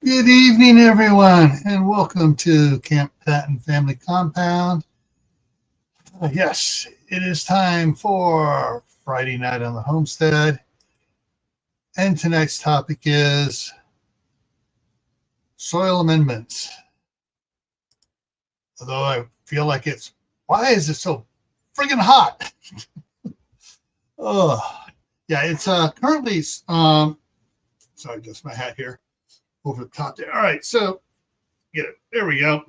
Good evening, everyone, and welcome to Camppatton Family Compound. Yes, it is time for Friday night on the Homestead, and tonight's topic is soil amendments. Although I feel like why is it so friggin' hot? Oh, yeah, it's currently, sorry, just my hat here over the top there. All right, so get it. There we go.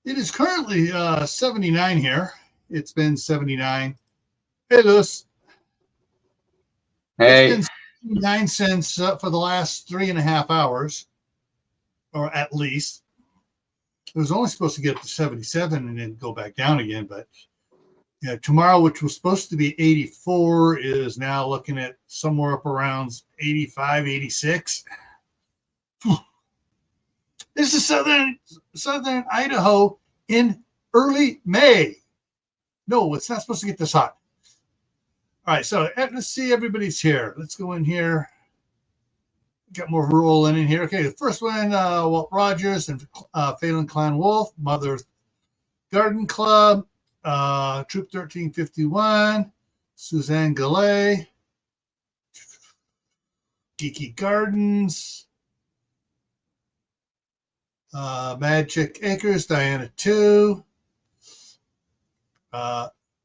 It is currently 79 here. It's been 79. Hey, Lewis. Hey. It's been 79 cents for the last 3.5 hours, or at least. It was only supposed to get up to 77 and then go back down again. But yeah, tomorrow, which was supposed to be 84, is now looking at somewhere up around 85, 86. This is southern Idaho in early May. No, it's not supposed to get this hot. All right, so let's see, everybody's here. Let's go in here. Got more rolling in here. Okay, the first one, Walt Rogers and Phelan Clan Wolf, Mother's Garden Club, Troop 1351, Suzanne Gallet, Geeky Gardens, Magic Acres, Diana 2.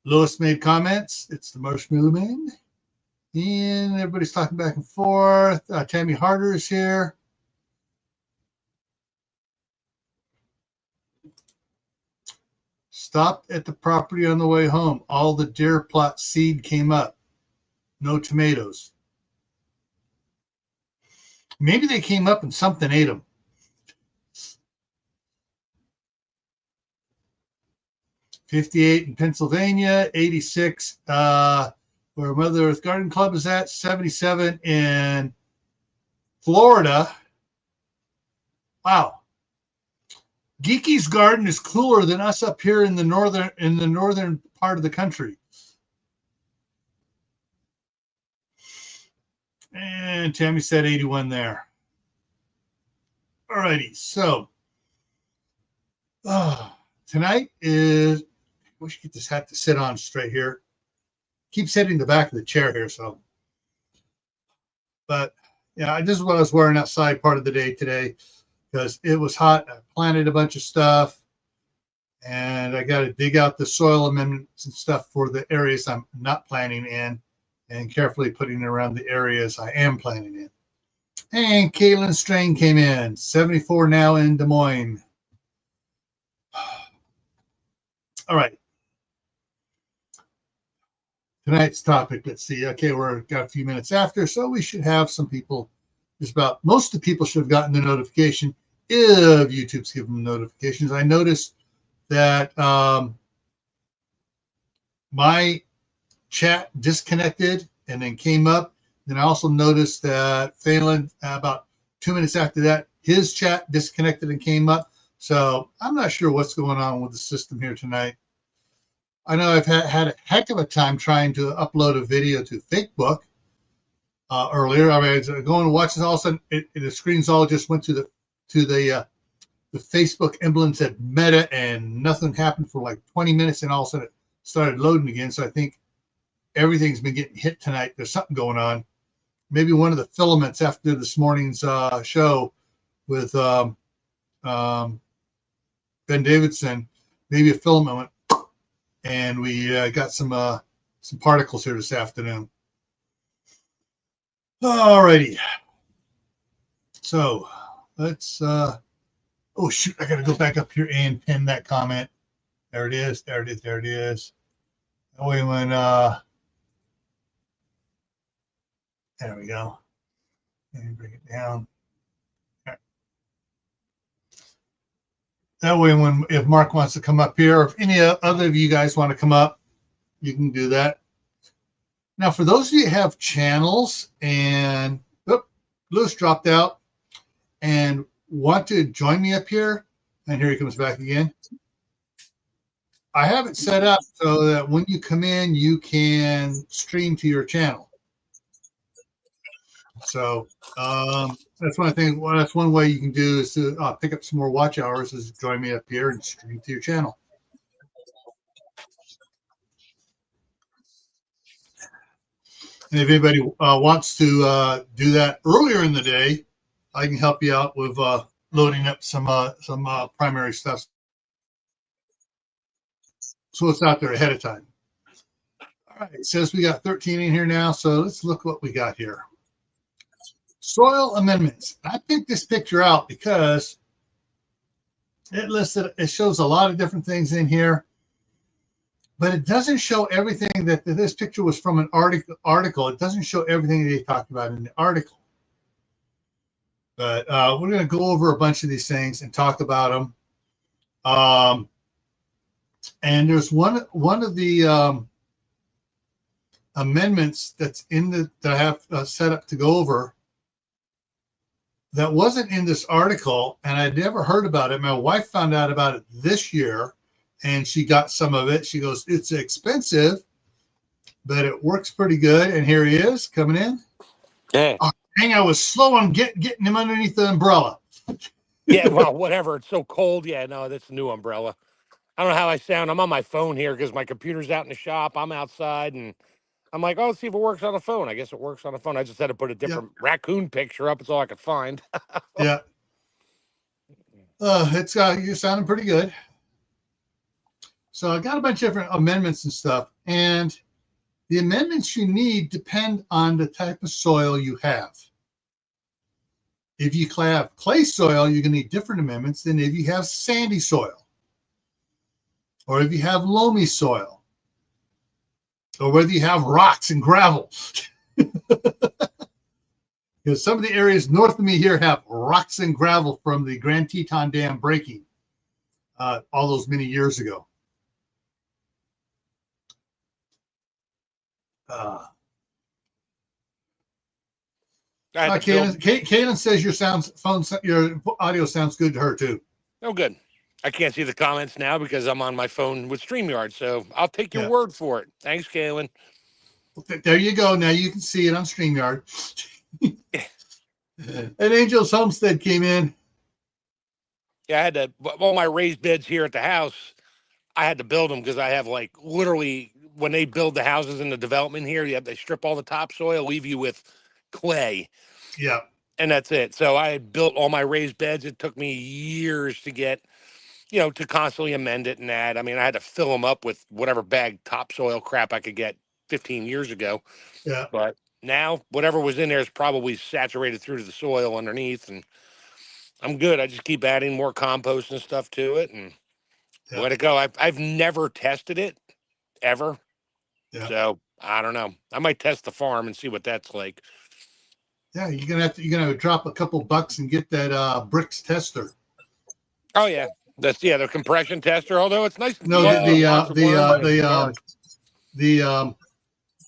Lois made comments. It's the Marshmallow Man. And everybody's talking back and forth. Tammy Harder is here. Stopped at the property on the way home. All the deer plot seed came up. No tomatoes. Maybe they came up and something ate them. '58 in Pennsylvania, 86 where Mother Earth Garden Club is at, 77 in Florida. Wow. Geeky's garden is cooler than us up here in the northern part of the country. And Tammy said 81 there. All righty, so tonight is, I wish I could get this hat to sit on straight here. Keeps hitting the back of the chair here, so. But yeah, this is what I was wearing outside part of the day today because it was hot. I planted a bunch of stuff, and I got to dig out the soil amendments and stuff for the areas I'm not planting in, and carefully putting it around the areas I am planting in. And Caitlin Strain came in, 74 now in Des Moines. All right. Tonight's topic, let's see. Okay, we're got a few minutes after, so we should have some people. Just about most of the people should have gotten the notification if YouTube's given them notifications. I noticed that my chat disconnected and then came up. Then I also noticed that Phelan, about 2 minutes after that, his chat disconnected and came up. So I'm not sure what's going on with the system here tonight. I know I've had a heck of a time trying to upload a video to Facebook earlier. I mean, I was going to watch this, all of a sudden the screens all just went to the Facebook emblem, said Meta, and nothing happened for like 20 minutes, and all of a sudden it started loading again. So I think everything's been getting hit tonight. There's something going on. Maybe one of the filaments after this morning's show with Ben Davidson, maybe a filament went, and we got some particles here this afternoon. All righty. So let's, oh shoot, I got to go back up here and pin that comment. There it is. There it is. There it is. That way when, there we go. And bring it down. Okay. That way when, if Mark wants to come up here, or if any other of you guys want to come up, you can do that. Now, for those of you who have channels and Lewis dropped out and want to join me up here, and here he comes back again. I have it set up so that when you come in, you can stream to your channel. So that's one thing. Well, that's one way you can do is to pick up some more watch hours. Is join me up here and stream to your channel. And if anybody wants to do that earlier in the day, I can help you out with loading up some primary stuff, so it's out there ahead of time. All right, it says we got 13 in here now, so let's look what we got here. Soil amendments. I picked this picture out because it shows a lot of different things in here, but it doesn't show everything. That this picture was from an article. It doesn't show everything they talked about in the article. But we're going to go over a bunch of these things and talk about them. And there's one of the amendments that's that I have set up to go over that wasn't in this article, and I'd never heard about it. My wife found out about it this year, and she got some of it. She goes, "It's expensive, but it works pretty good." And here he is coming in. Yeah. Oh, dang, I was slow on getting him underneath the umbrella. Yeah, well, whatever. It's so cold. Yeah, no, that's a new umbrella. I don't know how I sound. I'm on my phone here because my computer's out in the shop. I'm outside, and I'm like, oh, let's see if it works on the phone. I guess it works on the phone. I just had to put a different raccoon picture up. It's all I could find. Yeah. You're sounding pretty good. So I got a bunch of different amendments and stuff, and the amendments you need depend on the type of soil you have. If you have clay soil, you're going to need different amendments than if you have sandy soil, or if you have loamy soil, or whether you have rocks and gravel. Because some of the areas north of me here have rocks and gravel from the Grand Teton Dam breaking all those many years ago. Kaylin says your audio sounds good to her too. Oh, good. I can't see the comments now because I'm on my phone with StreamYard, so I'll take your word for it. Thanks, Kaylin. There you go. Now you can see it on StreamYard. And Angel's Homestead came in. Yeah, I had to, all my raised beds here at the house, I had to build them because I have like literally when they build the houses in the development here, they strip all the topsoil, leave you with clay. Yeah. And that's it. So I built all my raised beds. It took me years to get, to constantly amend it and add. I mean, I had to fill them up with whatever bag topsoil crap I could get 15 years ago. Yeah. But now whatever was in there is probably saturated through to the soil underneath, and I'm good. I just keep adding more compost and stuff to it and let it go. I've never tested it ever. Yeah. So I don't know. I might test the farm and see what that's like. Yeah, you're gonna have to drop a couple bucks and get that Bricks tester. Oh yeah, that's the compression tester. Although it's nice. No, the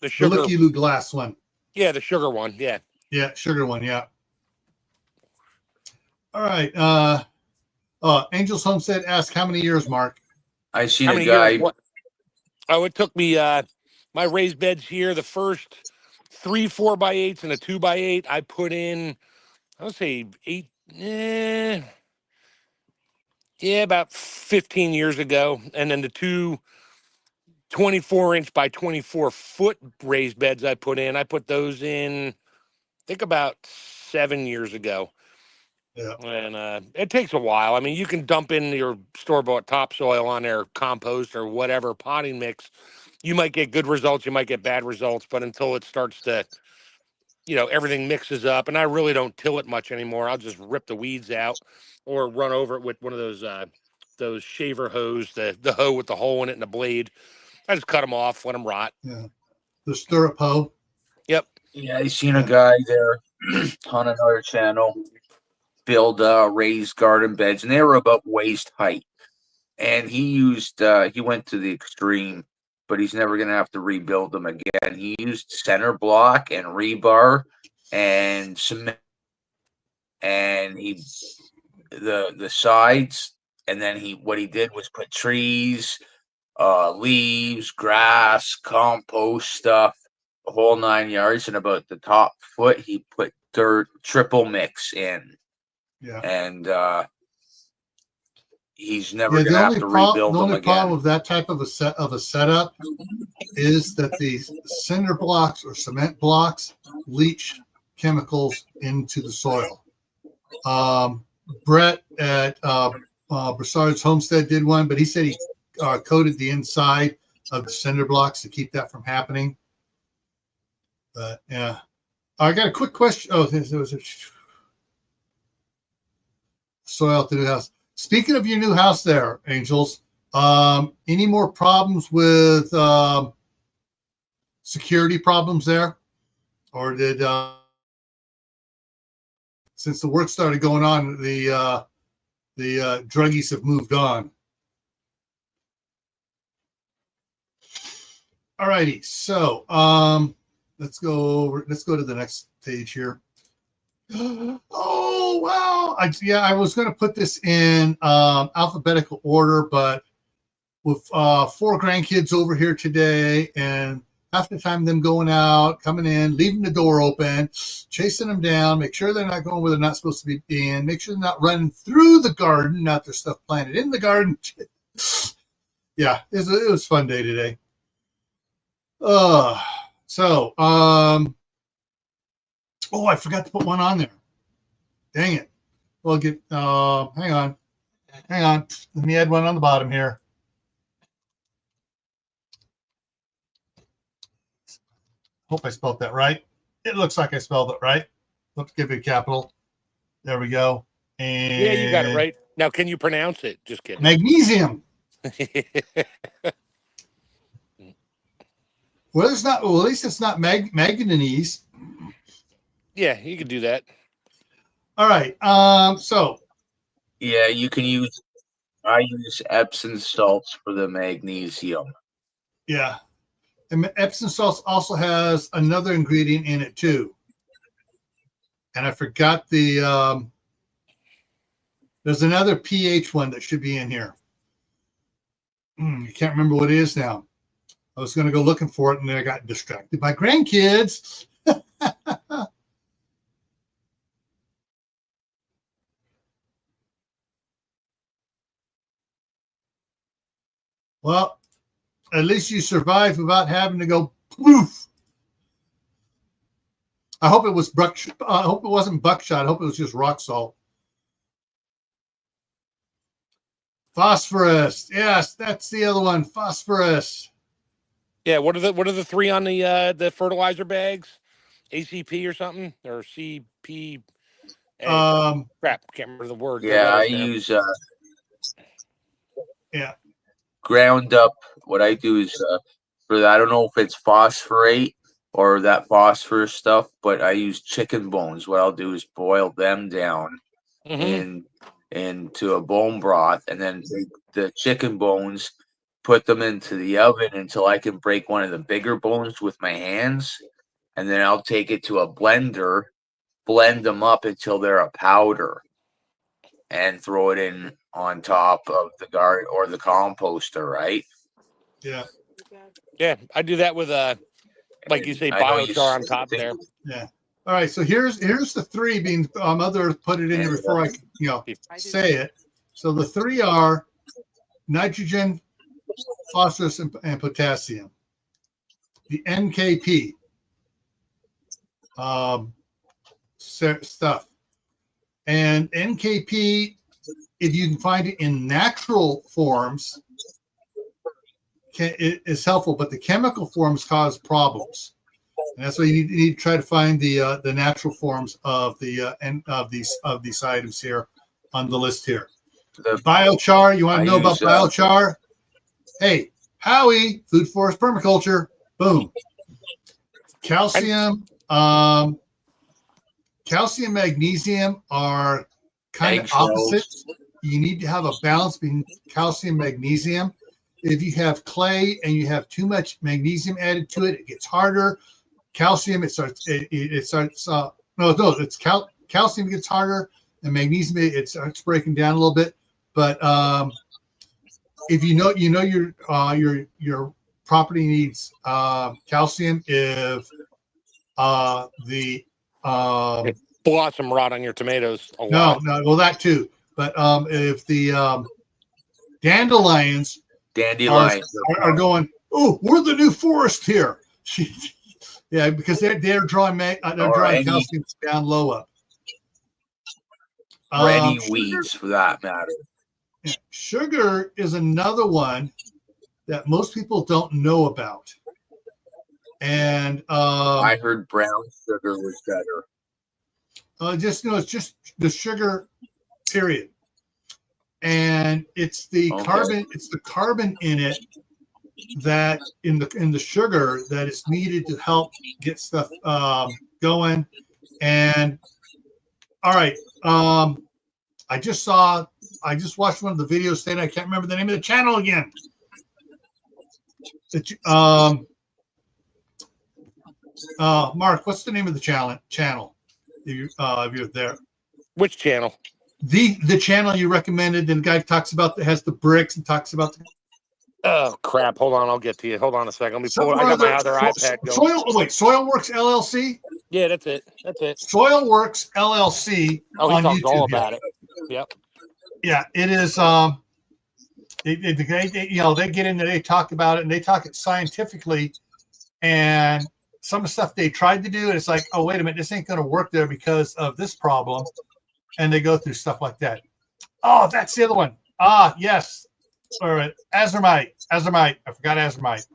sugar Looky-Loo glass one. Yeah, the sugar one. Yeah. Yeah, sugar one. Yeah. All right. Angel's Homestead asked, "How many years, Mark?" I seen a guy. It took me my raised beds here. The first 3 4x8s and a 2x8. I put in, I would say 8. About 15 years ago, and then the two 24-inch by 24-foot raised beds I put those in, I think about 7 years ago. Yeah. And it takes a while. I mean, you can dump in your store-bought topsoil on their compost or whatever potting mix. You might get good results, you might get bad results, but until it starts to, everything mixes up, and I really don't till it much anymore. I'll just rip the weeds out or run over it with one of those shaver hose, the hoe with the hole in it and the blade. I just cut them off, let them rot. Yeah. The stirrup hoe. Yep. Yeah, I seen a guy there on another channel build raised garden beds, and they were about waist height. And he went to the extreme, but he's never going to have to rebuild them again. He used center block and rebar and cement, and the sides, and then what he did was put trees, leaves, grass, compost stuff, the whole 9 yards, and about the top foot he put dirt triple mix in, Yeah. and he's never Yeah, going to have to rebuild the them only problem again. with that type of a setup is that the cinder blocks or cement blocks leach chemicals into the soil. Brett at Broussard's Homestead did one, but he said he coated the inside of the cinder blocks to keep that from happening. But yeah, I got a quick question. Oh, there was a soil to the house. Speaking of your new house there, Angels, any more problems with security problems there? Or did, since the work started going on, the druggies have moved on? All righty, so let's go to the next page here. Oh wow! I was going to put this in alphabetical order, but with 4 grandkids over here today, and half the time them going out, coming in, leaving the door open, chasing them down, make sure they're not going where they're not supposed to be in, make sure they're not running through the garden, not their stuff planted in the garden. Yeah, it was a fun day today. So oh, I forgot to put one on there. Dang it. Well, hang on. Let me add one on the bottom here. Hope I spelled that right. It looks like I spelled it right. Let's give it a capital. There we go. And Yeah, you got it right. Now, can you pronounce it? Just kidding. Magnesium. Well, it's not. Well, at least it's not manganese. Yeah, you could do that. All right. So. Yeah, you can use. I use Epsom salts for the magnesium. Yeah, and Epsom salts also has another ingredient in it too. And I forgot the. There's another pH one that should be in here. I can't remember what it is now. I was going to go looking for it, and then I got distracted by grandkids. Well, at least you survived without having to go poof. I hope it was I hope it wasn't buckshot. I hope it was just rock salt. Phosphorus. Yes, that's the other one. Phosphorus. Yeah, what are the 3 on the fertilizer bags? ACP or something, or CP? Crap, can't remember the word. Yeah, I use yeah, ground up. What I do is for that, I don't know if it's phosphorate or that phosphorus stuff, but I use chicken bones. What I'll do is boil them down into a bone broth, and then take the chicken bones, put them into the oven until I can break one of the bigger bones with my hands, and then I'll take it to a blender, blend them up until they're a powder, and throw it in on top of the garden or the composter, right? Yeah. Yeah, I do that with like you say, bio-char on top there. Yeah. All right. So here's the 3 being Mother put it in here before I say it. So the 3 are nitrogen, phosphorus, and potassium. The NKP stuff. And NKP, if you can find it in natural forms, it is helpful, but the chemical forms cause problems. And that's why you need to try to find the natural forms of of these items here on the list here. The biochar, you want to know about biochar? Hey, Howie, Food Forest Permaculture, boom. Calcium, calcium, magnesium are kind of opposite. You need to have a balance between calcium, magnesium. If you have clay and you have too much magnesium added to it, it gets harder. Calcium, calcium gets harder, and magnesium it starts breaking down a little bit. But if you know your property needs calcium, if the Blossom rot on your tomatoes a No, lot. no, well that too. But if the dandelions are going, oh, we're the new forest here. Yeah, because they're drawing calcium down low up. or any weeds for that matter. Yeah, sugar is another one that most people don't know about. And I heard brown sugar was better. it's just the sugar, period. And it's the carbon in it that in the sugar that is needed to help get stuff going. And all right, I just watched one of the videos today. I can't remember the name of the channel again. Mark, what's the name of the channel? If you're there. Which channel? The channel you recommended, and the guy talks about that has the bricks and talks about the. Oh crap! Hold on, I'll get to you. Hold on a second. Let me pull it. I got my other iPad going. Soilworks LLC. Yeah, that's it. Soilworks LLC. Oh, he talks YouTube all about it. Yep. Yeah, it is. They get in there, they talk about it, and they talk it scientifically, and some of the stuff they tried to do, and it's like, oh, wait a minute, this ain't going to work there because of this problem, and they go through stuff like that. Oh, that's the other one. Yes. Or azurite. I forgot azurite.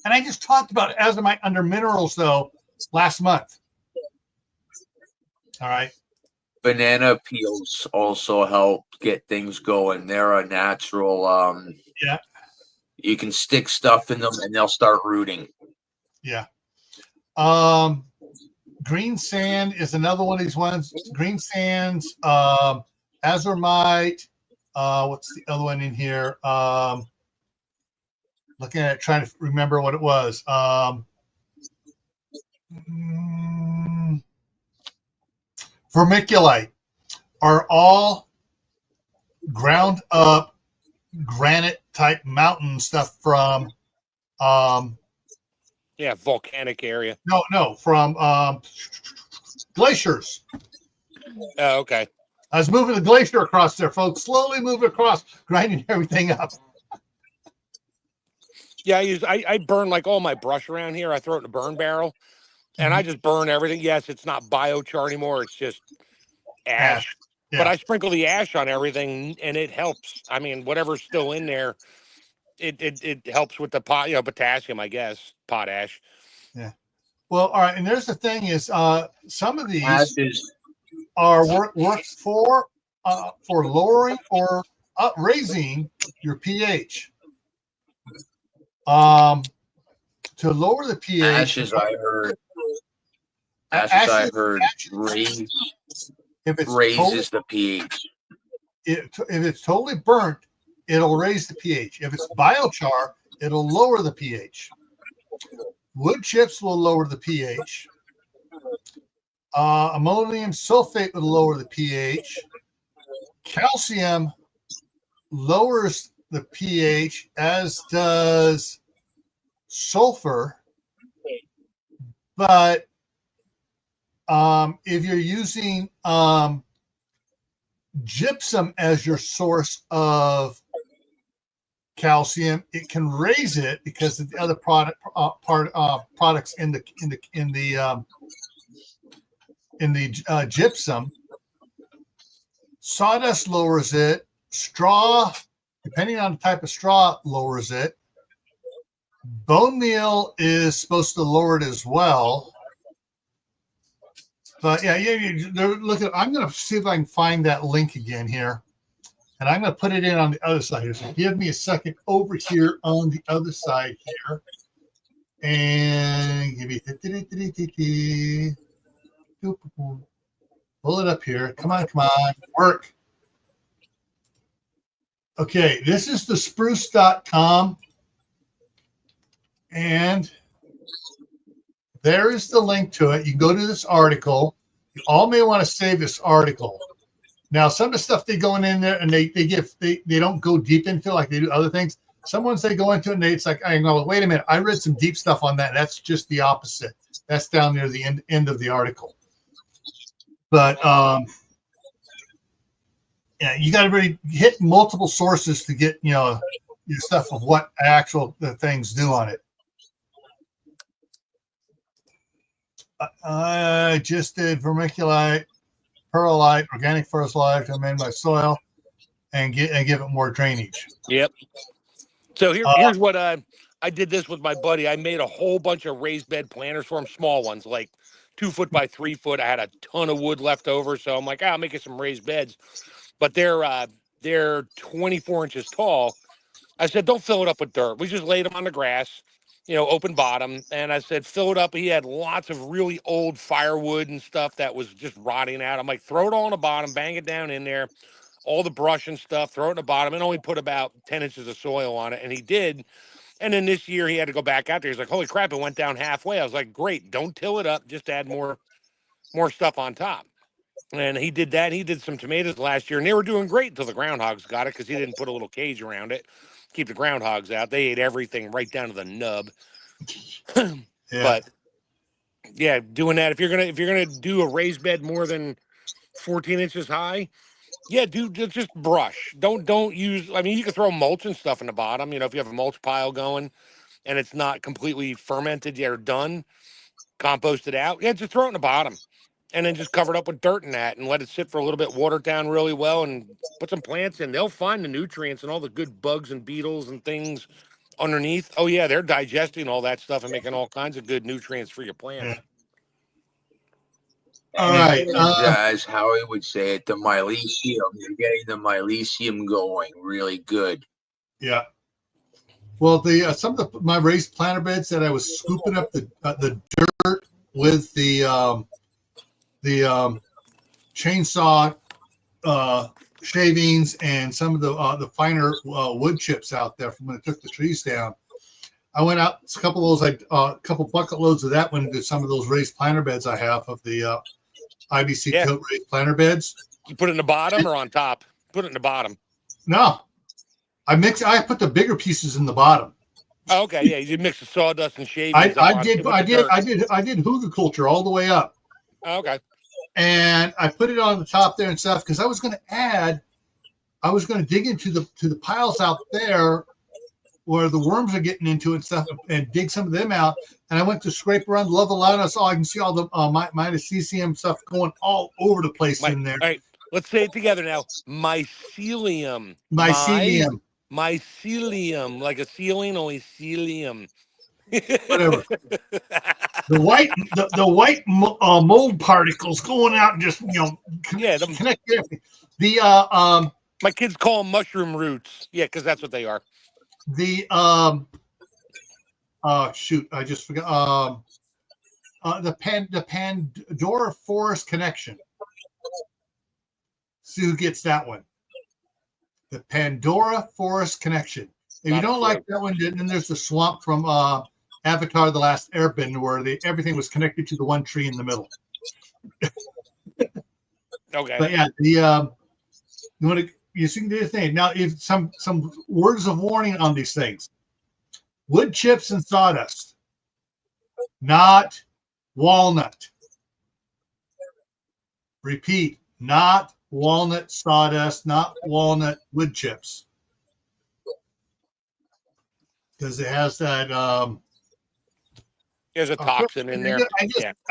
And I just talked about azurite under minerals, though, last month. All right. Banana peels also help get things going. They're a natural. Yeah. You can stick stuff in them and they'll start rooting. Yeah. Green sand is another one of these ones. Green sands, azurite. What's the other one in here? Looking at it, trying to remember what it was. Vermiculite are all ground up granite type mountain stuff from volcanic area. No, from glaciers. Oh, okay. I was moving the glacier across there, folks. Slowly moving across, grinding everything up. Yeah, I burn like all my brush around here. I throw it in a burn barrel, and I just burn everything. Yes, it's not bio-char anymore. It's just ash. Yeah. But I sprinkle the ash on everything, and it helps. I mean, whatever's still in there, it helps with the potassium, I guess, potash. Yeah. Well, all right. And there's the thing is, some of these are works for lowering or raising your pH. To lower the pH. Ashes, I heard, raises the pH. If it's totally burnt, it'll raise the pH. If it's biochar, it'll lower the pH. Wood chips will lower the pH. Ammonium sulfate will lower the pH. Calcium lowers the pH, as does sulfur. But if you're using gypsum as your source of calcium, it can raise it because of the other products in the gypsum. Sawdust lowers it. Straw, depending on the type of straw, lowers it. Bone meal is supposed to lower it as well. But look at. I'm going to see if I can find that link again here, and I'm going to put it in on the other side here. So give me a second over here on the other side here, and give me pull it up here. Come on, work. Okay, this is the spruce.com, and there is the link to it. You can go to this article. You all may want to save this article. Now, some of the stuff they go in there and they don't go deep into it like they do other things. Some ones they go into it and it's like, I go, wait a minute, I read some deep stuff on that. That's just the opposite. That's down near the end of the article. But yeah, you got to really hit multiple sources to get your stuff of what actual things do on it. I just did vermiculite, perlite, organic fertilizer to amend my soil and give it more drainage. Yep. So here's what I did this with my buddy. I made a whole bunch of raised bed planters for him, small ones, like 2 foot by 3 foot. I had a ton of wood left over, so I'm like, I'll make it some raised beds. But they're 24 inches tall. I said, don't fill it up with dirt. We just laid them on the grass, open bottom. And I said, fill it up. He had lots of really old firewood and stuff that was just rotting out. I'm like, throw it all on the bottom, bang it down in there, all the brush and stuff, throw it in the bottom, and only put about 10 inches of soil on it. And he did. And then this year he had to go back out there. He's like, holy crap, it went down halfway. I was like, great, don't till it up, just add more stuff on top. And he did that. He did some tomatoes last year, and they were doing great until the groundhogs got it because he didn't put a little cage around it, keep the groundhogs out. They ate everything right down to the nub. Yeah. But yeah, doing that, if you're gonna do a raised bed more than 14 inches high, yeah, just brush. Don't use. I mean, you can throw mulch and stuff in the bottom. If you have a mulch pile going and it's not completely fermented yet or done, compost it out. Yeah, just throw it in the bottom. And then just cover it up with dirt and that and let it sit for a little bit, water it down really well, and put some plants in. They'll find the nutrients and all the good bugs and beetles and things underneath. Oh, yeah, they're digesting all that stuff and making all kinds of good nutrients for your plants. Yeah. All right. As Howie would say it, the mycelium. You're getting the mycelium going really good. Yeah. Well, some of my raised planter beds that I was scooping up the dirt with the chainsaw shavings and some of the finer wood chips out there from when I took the trees down. I went out a couple of those, a couple bucket loads of that went into some of those raised planter beds I have of the IBC tote raised planter beds. You put it in the bottom or on top? Put it in the bottom. No, I put the bigger pieces in the bottom. Oh, okay, yeah, you mix the sawdust and shavings. I did hugelkultur all the way up. Oh, okay. And I put it on the top there and stuff because I was going to dig into the piles out there where the worms are getting into and stuff and dig some of them out. And I went to scrape around the level line. I can see all the mycelium stuff going all over the place in there. All right, let's say it together now. Mycelium. Mycelium, like a ceiling, only celium. Whatever. The white mold particles going out and just connect everything. My kids call them mushroom roots. Yeah, because that's what they are. Shoot, I just forgot. The Pandora Forest Connection. See who gets that one. The Pandora Forest Connection. If you don't like that one, then there's the swamp from Avatar: The Last Airbender, where everything was connected to the one tree in the middle. Okay. But yeah, you can do the thing. Now, if some words of warning on these things: wood chips and sawdust, not walnut. Repeat, not walnut sawdust, not walnut wood chips, because it has that. There's a toxin in there.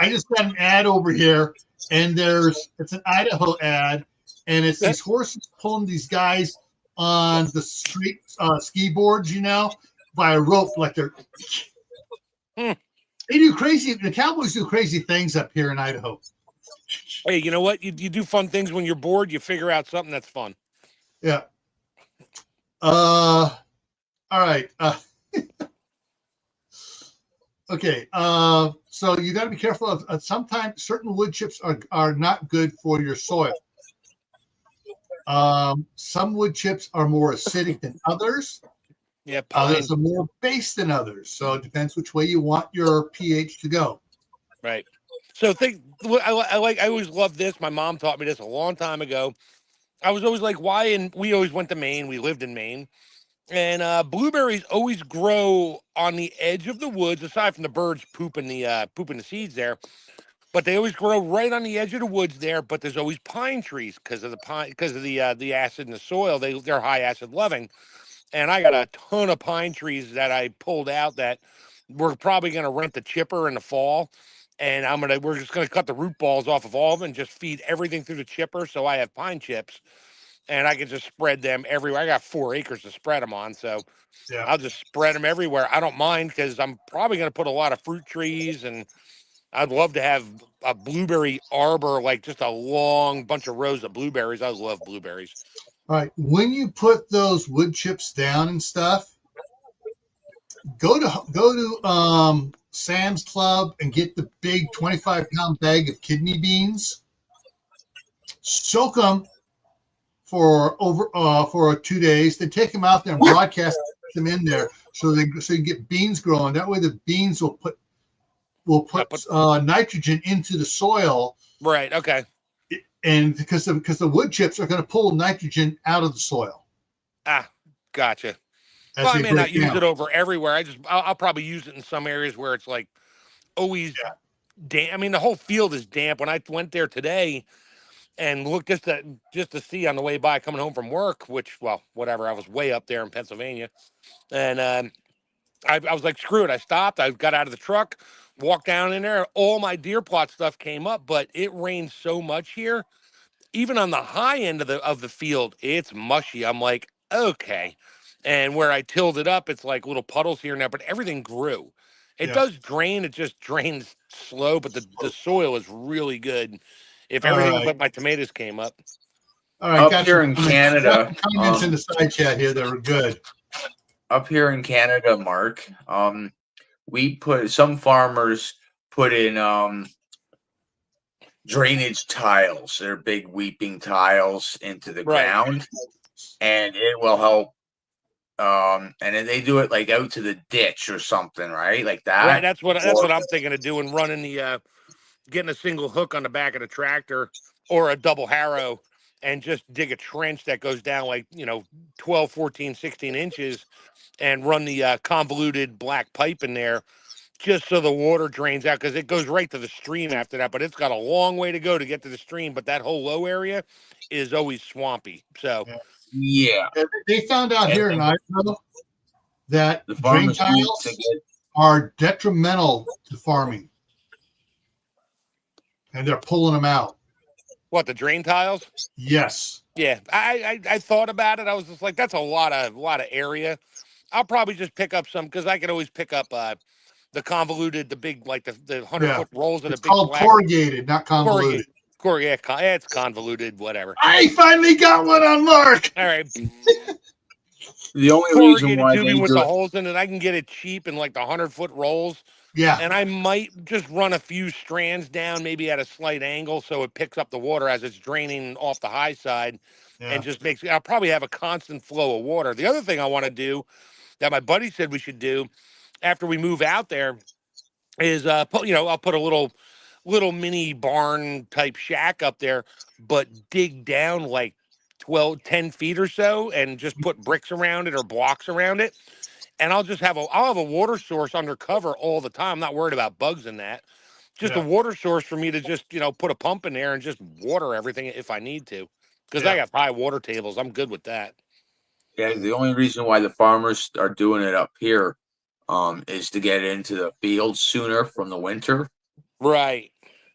I just got an ad over here, and it's an Idaho ad, and it's these horses pulling these guys on the street ski boards, by a rope, like they're. They do crazy. The cowboys do crazy things up here in Idaho. Hey, you know what? You do fun things when you're bored. You figure out something that's fun. Yeah. All right. Okay. So you got to be careful of sometimes certain wood chips are not good for your soil. Some wood chips are more acidic than others. Yeah. Others are more base than others. So it depends which way you want your pH to go. Right. So I always loved this. My mom taught me this a long time ago. I was always like, why? And we always went to Maine. We lived in Maine. And blueberries always grow on the edge of the woods, aside from the birds pooping the seeds there. but they always grow right on the edge of the woods there. But there's always pine trees because of the acid in the soil. They're high acid loving, and I got a ton of pine trees that I pulled out that we're probably going to rent the chipper in the fall. And we're just gonna cut the root balls off of all of them and just feed everything through the chipper. So I have pine chips, and I can just spread them everywhere. I got 4 acres to spread them on, so Yeah. I'll just spread them everywhere. I don't mind because I'm probably going to put a lot of fruit trees, and I'd love to have a blueberry arbor, like just a long bunch of rows of blueberries. I love blueberries. All right. When you put those wood chips down and stuff, go to Sam's Club and get the big 25-pound bag of kidney beans. Soak them for 2 days. Then take them out there and broadcast them in there so you get beans growing. That way the beans will put nitrogen into the soil. Right. Okay. And because the wood chips are going to pull nitrogen out of the soil. Ah, gotcha. Well, I may not use it over everywhere. I'll probably use it in some areas where it's like always damp. I mean, the whole field is damp. When I went there today and looked just to see on the way by coming home from work, which, well, whatever, I was way up there in Pennsylvania. And I was like, screw it. I stopped. I got out of the truck, walked down in there. All my deer plot stuff came up, but it rained so much here. Even on the high end of the field, it's mushy. I'm like, okay. And where I tilled it up, it's like little puddles here and there, but everything grew. It does drain. It just drains slow, but the soil is really good. If everything but my tomatoes came up. All right, up here in Canada, comments in the side chat here that were good. Up here in Canada, Mark, some farmers put in drainage tiles. They're big weeping tiles into the ground, and it will help. And then they do it like out to the ditch or something, right? Like that. Right. That's what I'm thinking of doing. Running getting a single hook on the back of the tractor or a double harrow and just dig a trench that goes down like 12, 14, 16 inches, and run the convoluted black pipe in there just so the water drains out, because it goes right to the stream after that. But it's got a long way to go to get to the stream. But that whole low area is always swampy. So. Yeah. They found out here in Idaho that the drain tiles are detrimental to farming. And they're pulling them out. What, the drain tiles? Yes. Yeah. I thought about it. I was just like, that's a lot of area. I'll probably just pick up some, because I could always pick up the convoluted, the big, like the 100-foot rolls of the big. It's called corrugated, not convoluted. It's convoluted, whatever. I finally got one on Mark. All right. The only reason why tubing with the holes in it, I can get it cheap in like the 100-foot rolls. Yeah. And I might just run a few strands down, maybe at a slight angle, so it picks up the water as it's draining off the high side, and just I'll probably have a constant flow of water. The other thing I want to do that my buddy said we should do after we move out there is I'll put a little mini barn type shack up there, but dig down like 10 feet or so and just put bricks around it or blocks around it. And I'll have a water source undercover all the time. I'm not worried about bugs in that. Just a water source for me to just, put a pump in there and just water everything if I need to. Because I got high water tables. I'm good with that. Yeah, the only reason why the farmers are doing it up here is to get into the fields sooner from the winter. Right.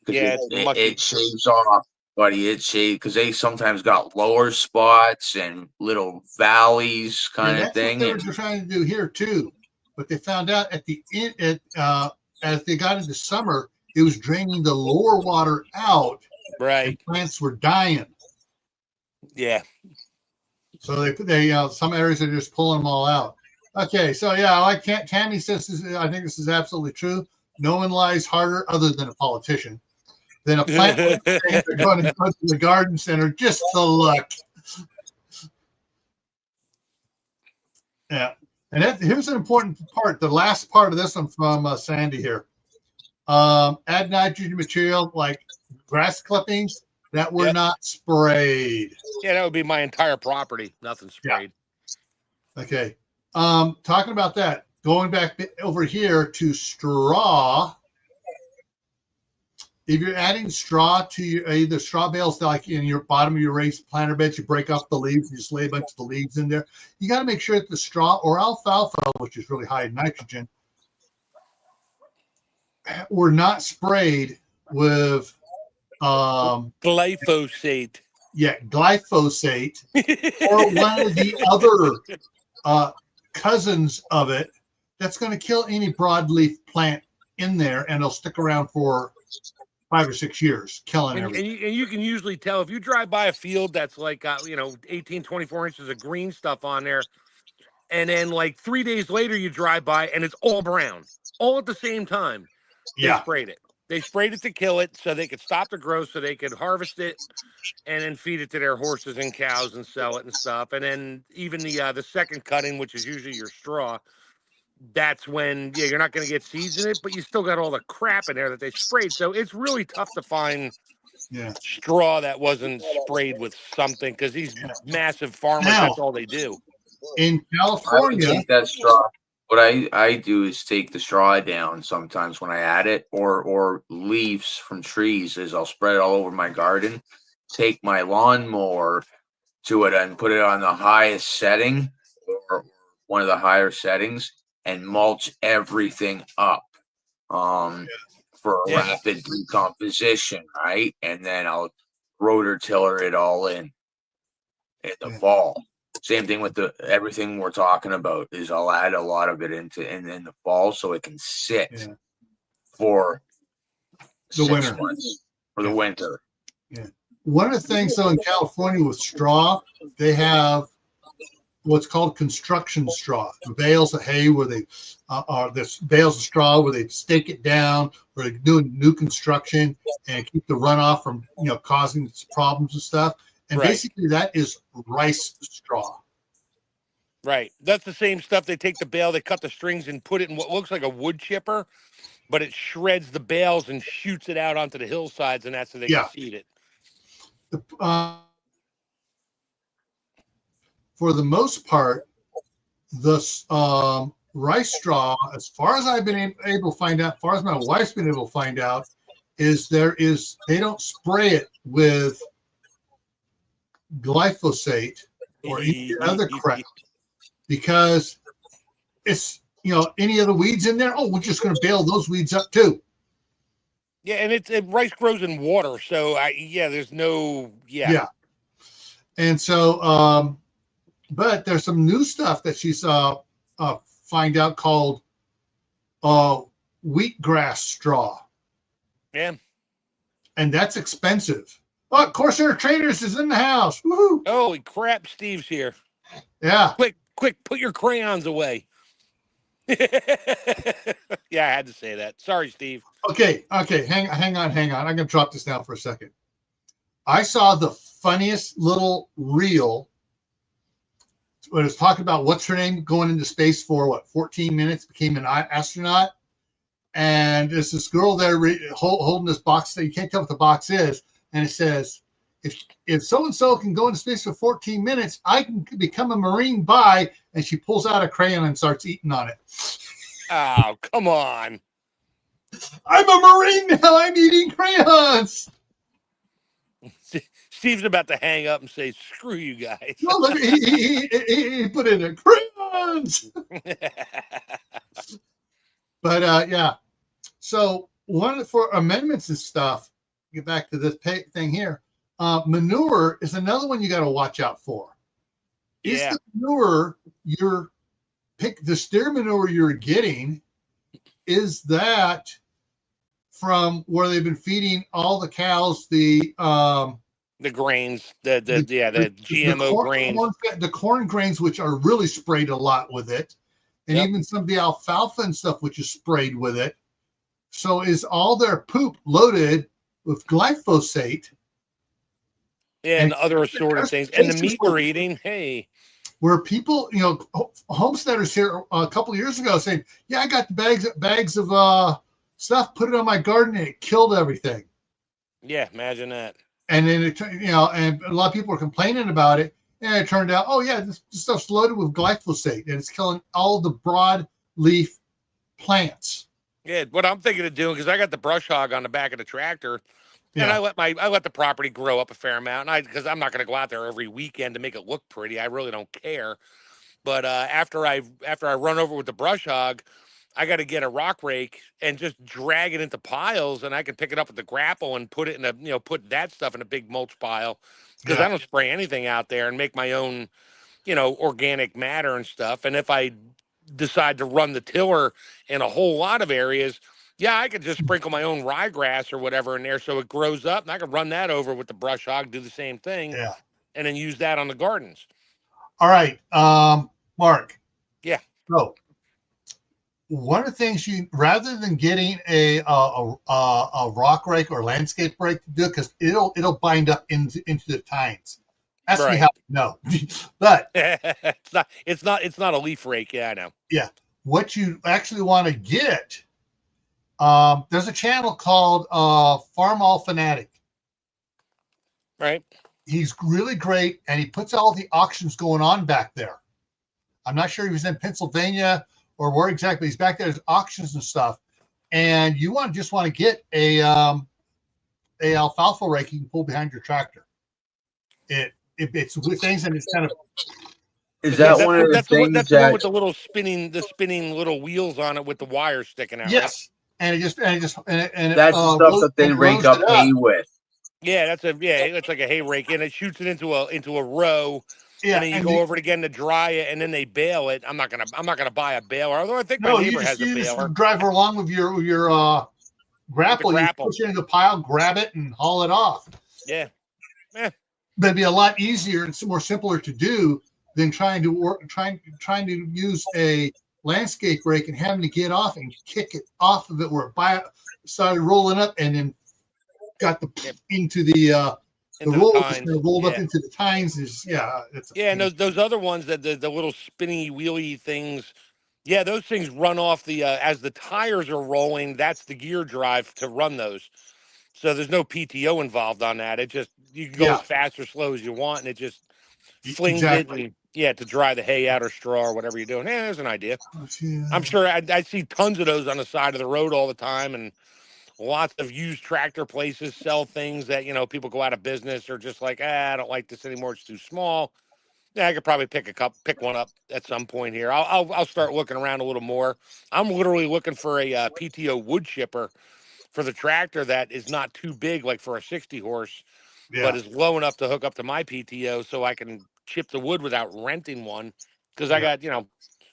Yeah, it shaves off, buddy. It shaves because they sometimes got lower spots and little valleys kind of thing. That's what they were trying to do here too, but they found out at the end, as they got into summer, it was draining the lower water out. Right. And plants were dying. Yeah. So they some areas are just pulling them all out. Okay, so like Tammy says, I think this is absolutely true. No one lies harder, other than a politician, than a plant they're going to go to the garden center just to look. Yeah, and here's an important part. The last part of this one from Sandy here. Add nitrogen material like grass clippings that were not sprayed. Yeah, that would be my entire property. Nothing sprayed. Yeah. Okay. Talking about that, going back over here to straw if you're adding straw to your either straw bales, like in your bottom of your raised planter beds, you break off the leaves, and you just lay a bunch of the leaves in there. You got to make sure that the straw or alfalfa, which is really high in nitrogen, were not sprayed with glyphosate. Yeah, glyphosate or one of the other cousins of it that's going to kill any broadleaf plant in there, and it'll stick around for 5 or 6 years, killing everything. And you can usually tell if you drive by a field that's like 18, 24 inches of green stuff on there, and then like 3 days later you drive by and it's all brown, all at the same time. They sprayed it. They sprayed it to kill it so they could stop the growth, so they could harvest it and then feed it to their horses and cows and sell it and stuff. And then even the second cutting, which is usually your straw, that's when you're not going to get seeds in it, but you still got all the crap in there that they sprayed. So it's really tough to find straw that wasn't sprayed with something, because these massive farmers, that's all they do. In California, I take that straw. What I do is take the straw down sometimes when I add it, or leaves from trees, is I'll spread it all over my garden, take my lawnmower to it and put it on the highest setting or one of the higher settings and mulch everything up for rapid decomposition, right? And then I'll rototiller it all in the fall. Same thing with everything we're talking about is I'll add a lot of it in the fall so it can sit for the 6 winter. months for the winter. Yeah. One of the things, though, in California with straw, they have what's called construction straw. The bales of hay where they there's bales of straw where they stake it down, where they're doing new construction and keep the runoff from causing problems and stuff. And basically that is rice straw. Right. That's the same stuff. They take the bale, they cut the strings and put it in what looks like a wood chipper, but it shreds the bales and shoots it out onto the hillsides, and that's how they can seed it. For the most part, the rice straw, as far as I've been able to find out, as far as my wife's been able to find out, is they don't spray it with glyphosate or any other crap, because it's any of the weeds in there. Oh, we're just going to bail those weeds up too. Yeah, and rice grows in water, so there's no And so, but there's some new stuff that she's find out called wheatgrass straw. Yeah, and that's expensive. Oh, Corsair Traders is in the house. Woohoo! Holy crap, Steve's here. Yeah. Quick, put your crayons away. Yeah, I had to say that. Sorry, Steve. Okay. Hang on. I'm going to drop this down for a second. I saw the funniest little reel when it was talking about what's her name going into space for 14 minutes, became an astronaut. And there's this girl there holding this box that you can't tell what the box is. And it says, if so-and-so can go into space for 14 minutes, I can become a Marine by, and she pulls out a crayon and starts eating on it. Oh, come on. I'm a Marine now. I'm eating crayons. Steve's about to hang up and say, screw you guys. No, look, he put in a crayons. But, yeah. So for amendments and stuff, get back to this thing here. Manure is another one you got to watch out for. Is the manure the steer manure you're getting, is that from where they've been feeding all the cows the grains, the GMO grains, the corn grains, which are really sprayed a lot with it, and even some of the alfalfa and stuff, which is sprayed with it. So is all their poop loaded with glyphosate? And other assorted things. And the meat they're eating, hey. Where people, homesteaders here a couple of years ago saying, yeah, I got the bags of stuff, put it on my garden, and it killed everything. Yeah, imagine that. And then, and a lot of people were complaining about it. And it turned out, this stuff's loaded with glyphosate, and it's killing all the broad leaf plants. Yeah, what I'm thinking of doing, because I got the brush hog on the back of the tractor, and Yeah. I let the property grow up a fair amount. And because I'm not going to go out there every weekend to make it look pretty. I really don't care. But after I run over with the brush hog, I got to get a rock rake and just drag it into piles, and I can pick it up with the grapple and put it in a put that stuff in a big mulch pile, because I Yeah. don't spray anything out there and make my own organic matter and stuff. And if I decide to run the tiller in a whole lot of areas, yeah, I could just sprinkle my own ryegrass or whatever in there so it grows up, and I could run that over with the brush hog, do the same thing, Yeah. and then use that on the gardens. All right. Mark. Yeah. So one of the things rather than getting a rock rake or landscape rake to do, because it'll bind up into the tines. Ask me Right. how I know. But it's not a leaf rake. Yeah, I know. yeah, what you actually want to get, there's a channel called Farm All Fanatic. Right. He's really great, and he puts all the auctions going on back there. I'm not sure he was in Pennsylvania or where exactly he's back there. There's auctions and stuff, and you just want to get a alfalfa rake you can pull behind your tractor. It's with things, and it's kind of. Is that that's one of the that's things that's the one that with the spinning little wheels on it with the wires sticking out? Yes, right? and that's the stuff that they rake up hay with? Yeah, it's like a hay rake, and it shoots it into a row. Yeah, and then you go over it again to dry it, and then they bale it. I'm not gonna buy a baler, although I think my neighbor has a baler. Just drive along with your grapple. You push it in the pile, grab it, and haul it off. Yeah. That'd be a lot easier and more simpler to do than trying to use a landscape rake and having to get off and kick it off of it where it started rolling up and then got into the roll rolled up into the tines. And those other ones that the little spinny wheelie things, yeah, those things run off the as the tires are rolling. That's the gear drive to run those. So there's no PTO involved on that. It just you can go as fast or slow as you want, and it just flings it to dry the hay out or straw or whatever you're doing. Yeah, there's an idea. I'm sure I see tons of those on the side of the road all the time, and lots of used tractor places sell things that people go out of business or just like, I don't like this anymore. It's too small. Yeah, I could probably pick one up at some point here. I'll start looking around a little more. I'm literally looking for a PTO wood chipper for the tractor that is not too big, like for a 60 horse, but is low enough to hook up to my PTO so I can chip the wood without renting one. Because I got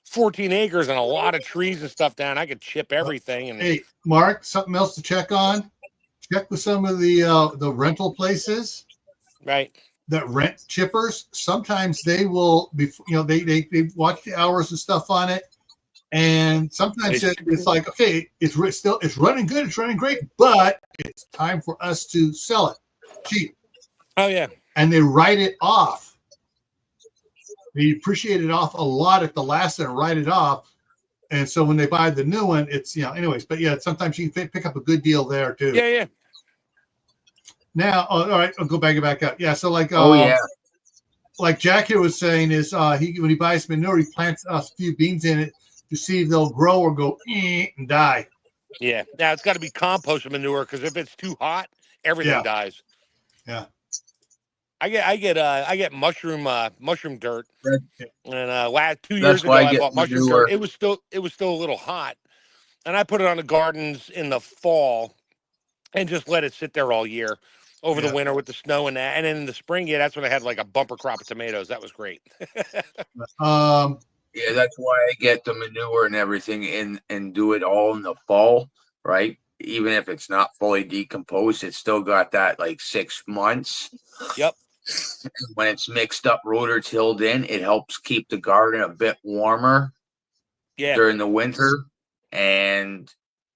14 acres and a lot of trees and stuff down. I could chip everything. And hey, Mark, something else to check on. Check with some of the rental places. Right. That rent chippers. Sometimes they will be, they watch the hours and stuff on it, and sometimes it's like, okay, it's running good, it's running great, but it's time for us to sell it cheap. Oh yeah. And they write it off. They appreciate it off a lot at the last and write it off. And so when they buy the new one, it's anyways. But yeah, sometimes you can pick up a good deal there too. Yeah. Now, all right, I'll go back up. Yeah, so like, like Jack here was saying is when he buys manure, he plants a few beans in it to see if they'll grow or go and die. Yeah, now it's got to be compost manure because if it's too hot, everything dies. Yeah. I get mushroom dirt, and last 2 years ago I bought mushroom dirt. It was still a little hot, and I put it on the gardens in the fall, and just let it sit there all year over the winter with the snow and that, and then in the spring, that's when I had like a bumper crop of tomatoes. That was great. Yeah, that's why I get the manure and everything in and do it all in the fall, right? Even if it's not fully decomposed, it's still got that like 6 months. Yep. When it's mixed up, rotor tilled in, it helps keep the garden a bit warmer during the winter. And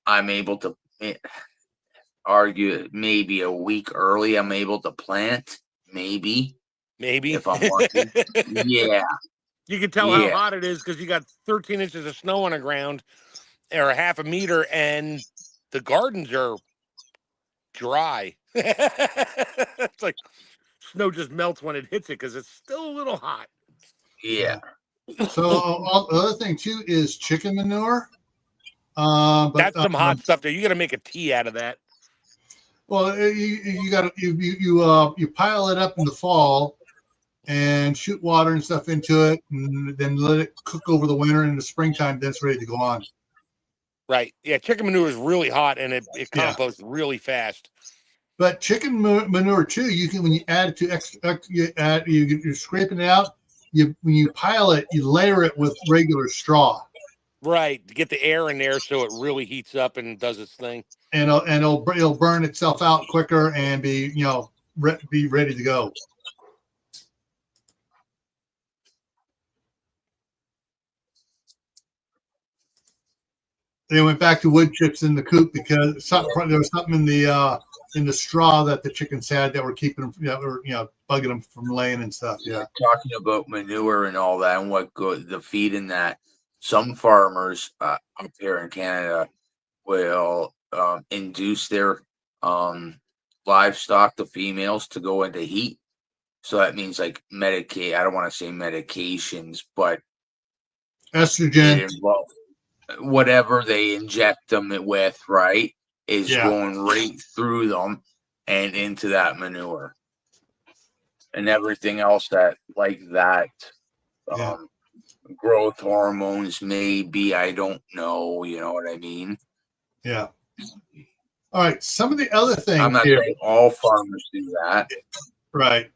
I'm able to argue maybe a week early, I'm able to plant. Maybe if I'm lucky. Yeah. You can tell how hot it is because you got 13 inches of snow on the ground or a half a meter, and the gardens are dry. It's like snow just melts when it hits it because it's still a little hot. Yeah. So the other thing too is chicken manure. But That's some hot stuff there. You got to make a tea out of that. well, you got you pile it up in the fall and shoot water and stuff into it, and then let it cook over the winter. And in the springtime, then it's ready to go on. Right. Yeah. Chicken manure is really hot and it Yeah. composts really fast. But chicken manure too, you can, when you add it to you're scraping it out. When you pile it, you layer it with regular straw. Right. To get the air in there so it really heats up and does its thing. And it'll burn itself out quicker and be be ready to go. They went back to wood chips in the coop because there was something in the straw that the chickens had that were keeping them, bugging them from laying and stuff. Yeah. Talking about manure and all that and what the feed in that, some farmers up here in Canada will induce their livestock, the females, to go into heat. So that means like I don't want to say medications, but Estrogen. Whatever they inject them with, right, is going right through them and into that manure and everything else that growth hormones maybe, I don't know, you know what I mean? Yeah. All right. Some of the other things I'm not saying all farmers do that. Right.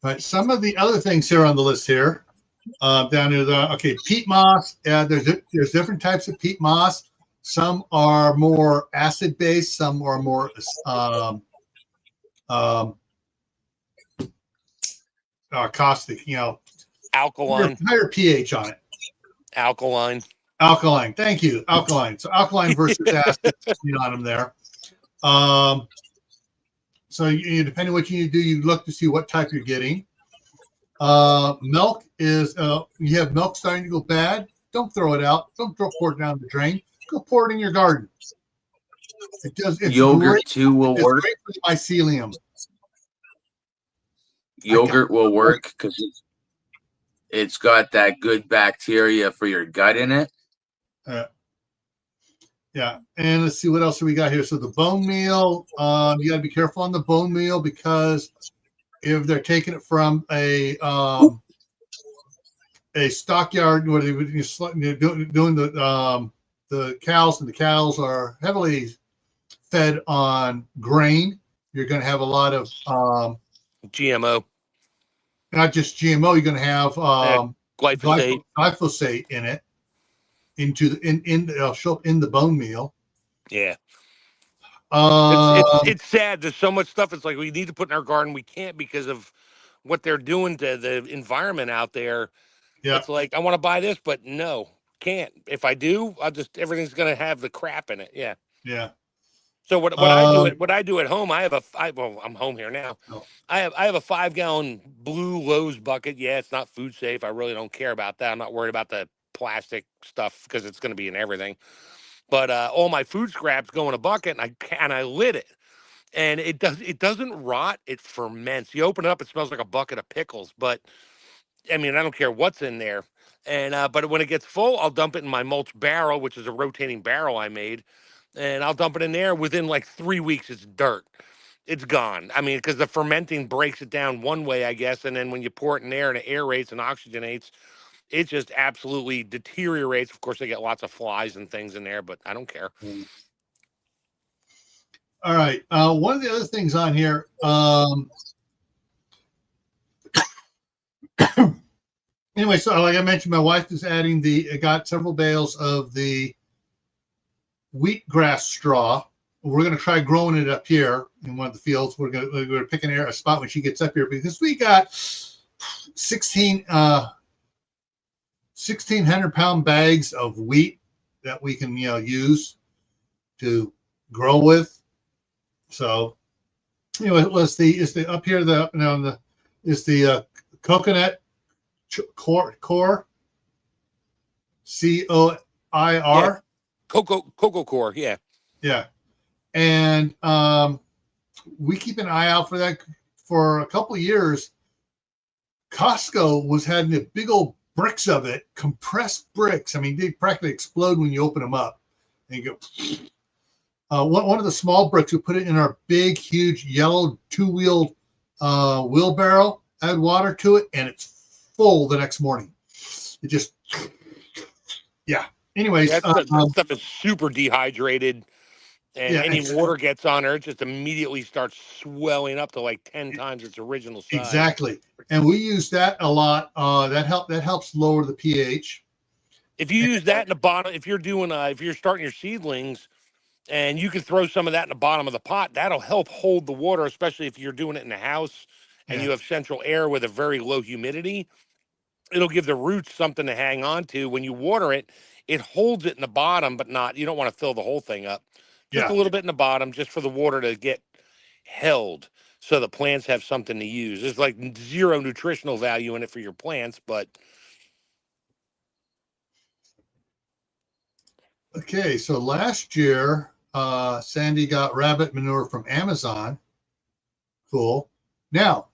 Right. Some of the other things here on the list here. Down here, peat moss. There's different types of peat moss. Some are more acid based. Some are more caustic. Alkaline. Higher pH on it. Alkaline. Thank you. Alkaline. So alkaline versus acid on them there. So depending on what you need to do, you look to see what type you're getting. Milk is you have milk starting to go bad, don't throw it out. Don't pour it down the drain. Go pour it in your garden. It does. Yogurt too will work. Great for the mycelium. Yogurt will work because it's got that good bacteria for your gut in it. Yeah, and let's see what else we got here. So the bone meal, you got to be careful on the bone meal because if they're taking it from a stockyard where they're doing the cows, and the cows are heavily fed on grain, you're going to have a lot of GMO. Not just GMO. You're going to have glyphosate in it. It'll show up in the bone meal. Yeah. It's sad. There's so much stuff. It's like we need to put in our garden. We can't because of what they're doing to the environment out there. Yeah. It's like I want to buy this, but no, can't. If I do, everything's gonna have the crap in it. Yeah. Yeah. So what I do at home, I'm home here now. Oh. I have a 5-gallon blue Lowe's bucket. Yeah, it's not food safe. I really don't care about that. I'm not worried about the plastic stuff because it's going to be in everything. But all my food scraps go in a bucket, and I lit it, and it doesn't rot. It ferments. You open it up, it smells like a bucket of pickles. But I mean, I don't care what's in there. And but when it gets full, I'll dump it in my mulch barrel, which is a rotating barrel I made. And I'll dump it in there. Within like 3 weeks, it's dirt. It's gone. I mean, because the fermenting breaks it down one way, I guess. And then when you pour it in there and it aerates and oxygenates, it just absolutely deteriorates. Of course, they get lots of flies and things in there, but I don't care. All right. One of the other things on here, anyway, so like I mentioned, my wife is adding got several bales of the wheatgrass straw. We're going to try growing it up here in one of the fields. We're going to pick a spot when she gets up here because we got 1,600-pound bags of wheat that we can use to grow with. So anyway, is the up here the coconut core COIR. Yeah. Cocoa core, yeah. Yeah. And we keep an eye out for that. For a couple of years, Costco was having a big old bricks of it, compressed bricks. I mean, they practically explode when you open them up. And you go, one of the small bricks, we put it in our big, huge yellow two-wheeled wheelbarrow, add water to it, and it's full the next morning. It just, yeah. Anyways, Yeah, that stuff is super dehydrated, and yeah, any water gets on there, it just immediately starts swelling up to like 10 times its original size. Exactly. And we use that a lot. That helps lower the pH. If you use that in the bottom, if you're doing if you're starting your seedlings, and you can throw some of that in the bottom of the pot, that'll help hold the water, especially if you're doing it in the house and you have central air with a very low humidity. It'll give the roots something to hang on to. When you water it, it holds it in the bottom, but not, you don't want to fill the whole thing up. Just a little bit in the bottom, just for the water to get held so the plants have something to use. There's like zero nutritional value in it for your plants, but. Okay, so last year, Sandy got rabbit manure from Amazon. Cool. Now,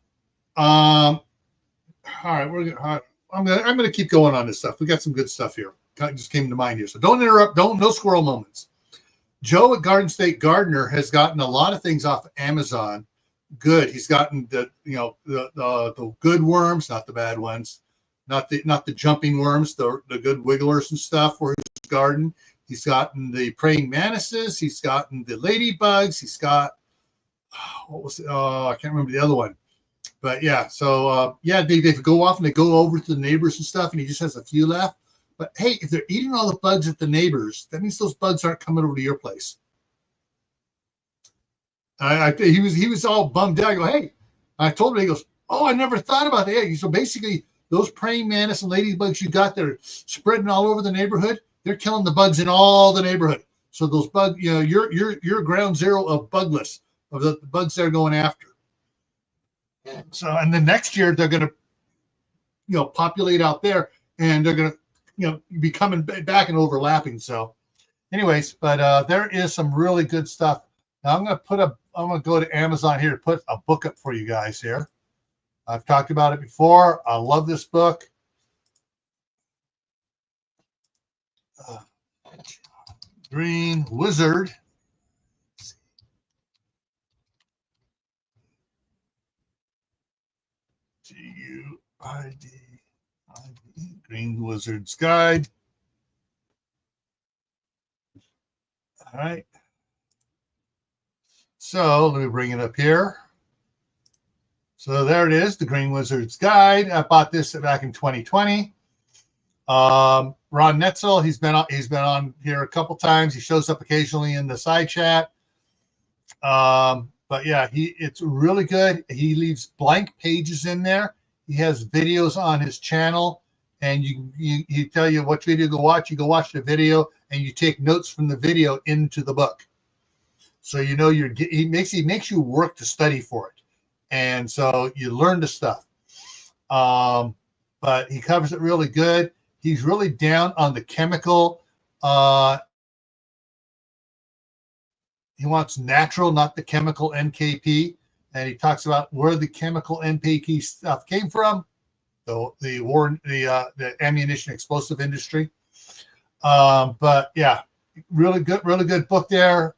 all right, I'm gonna keep going on this stuff. We got some good stuff here. Just came to mind here, so don't interrupt. No squirrel moments. Joe at Garden State Gardener has gotten a lot of things off of Amazon. Good. He's gotten the good worms, not the bad ones, not the jumping worms, the good wigglers and stuff for his garden. He's gotten the praying mantises. He's gotten the ladybugs. He's got what was it? I can't remember the other one. But yeah, so they go off and they go over to the neighbors and stuff, and he just has a few left. But hey, if they're eating all the bugs at the neighbors, that means those bugs aren't coming over to your place. He was all bummed out. I go, hey, I told him, he goes, oh, I never thought about that. So basically, those praying mantis and ladybugs you got that are spreading all over the neighborhood, they're killing the bugs in all the neighborhood. So those bugs, you're ground zero of bugless, of the bugs they're going after. So, and then next year they're going to, populate out there, and they're going to, be coming back and overlapping. So, anyways, but there is some really good stuff. Now I'm going to go to Amazon here to put a book up for you guys here. I've talked about it before. I love this book. Green Wizard. G-U-I-D. Green Wizard's Guide. All right. So let me bring it up here. So there it is, the Green Wizard's Guide. I bought this back in 2020. Ron Netzel, he's been on here a couple times. He shows up occasionally in the side chat. But yeah, it's really good. He leaves blank pages in there. He has videos on his channel, and you tell you what video to watch. You go watch the video, and you take notes from the video into the book. So he makes you work to study for it, and so you learn the stuff. But he covers it really good. He's really down on the chemical. He wants natural, not the chemical NKP. And he talks about where the chemical NKP stuff came from, the ammunition explosive industry. But yeah, really good book there.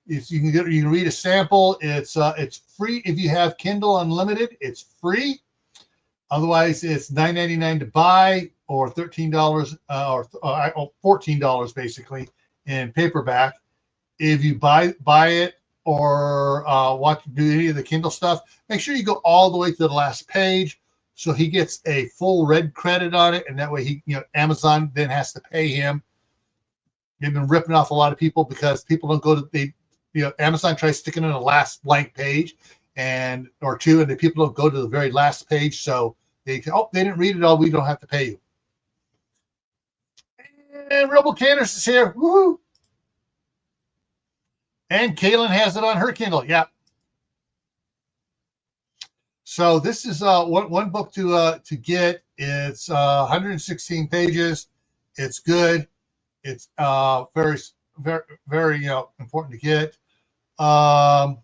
If you can read a sample. It's free if you have Kindle Unlimited. It's free. Otherwise, it's $9.99 to buy, or $13 or $14 basically in paperback. If you buy it or do any of the Kindle stuff, make sure you go all the way to the last page, so he gets a full red credit on it, and that way Amazon then has to pay him. They've been ripping off a lot of people because people don't go to Amazon tries sticking in the last blank page or two, and the people don't go to the very last page, so they didn't read it all. We don't have to pay you. And Rebel Candace is here. Woohoo! And Kaylin has it on her Kindle. Yeah. So this is one book to get. It's 116 pages. It's good. It's very, very, very important to get. Dang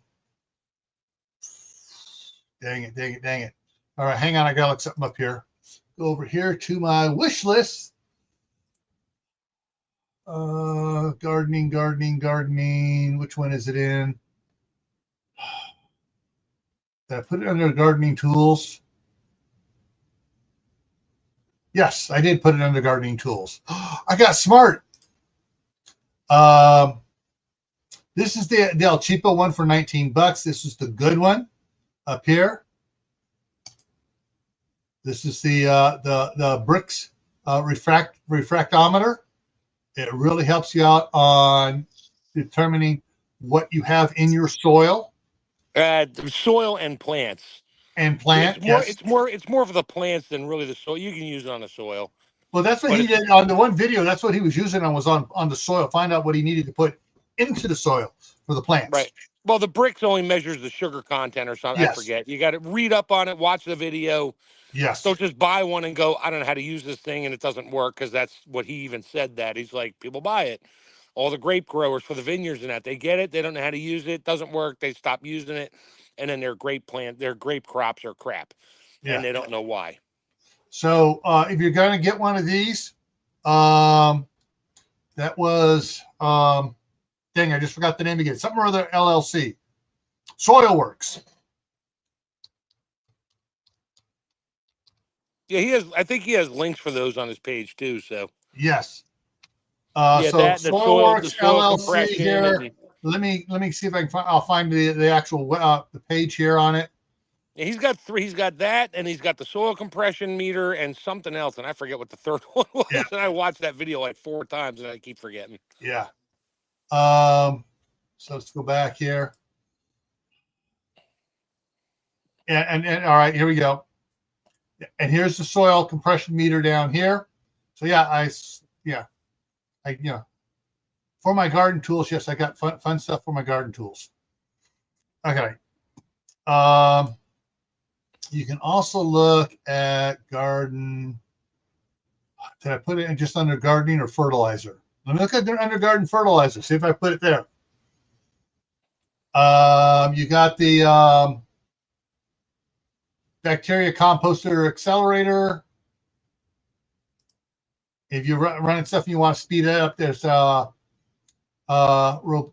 it. All right, hang on. I gotta look something up here. go over here to my wish list. Gardening. Which one is it in? Did I put it under gardening tools? Yes, I did put it under gardening tools. I got smart. This is the El Cheapo one for $19. This is the good one up here. This is the Brix refractometer. It really helps you out on determining what you have in your soil. Soil and plants. And plant. It's more of the plants than really the soil. You can use it on the soil. Well, that's what he did on the one video. That's what he was using was on the soil. Find out what he needed to put into the soil for the plants. Right. Well, the Brix only measures the sugar content or something. Yes. I forget. You got to read up on it, watch the video. Yes. Don't just buy one and go, I don't know how to use this thing, and it doesn't work, because that's what he even said that. He's like, people buy it. All the grape growers for the vineyards and that, they get it. They don't know how to use it. Doesn't work. They stop using it. And then their grape crops are crap. Yeah. And they don't know why. So if you're going to get one of these, that was, dang, I just forgot the name again. Something or other LLC. Soil Works. Yeah, I think he has links for those on his page too. So yes. Yeah, so that, the Soil Works LLC here. Let me see if I can find. I'll find the actual the page here on it. Yeah, he's got three. He's got that, and he's got the soil compression meter and something else, and I forget what the third one was. Yeah. And I watched that video like 4 times, and I keep forgetting. Yeah. So let's go back here. And all right, here we go. And here's the soil compression meter down here. So yeah, for my garden tools, yes, I got fun stuff for my garden tools. Okay. You can also look at garden. Did I put it in just under gardening or fertilizer? Let me look at their under garden fertilizer. See if I put it there. You got the bacteria composter accelerator. If you're running stuff and you want to speed it up, there's Robic,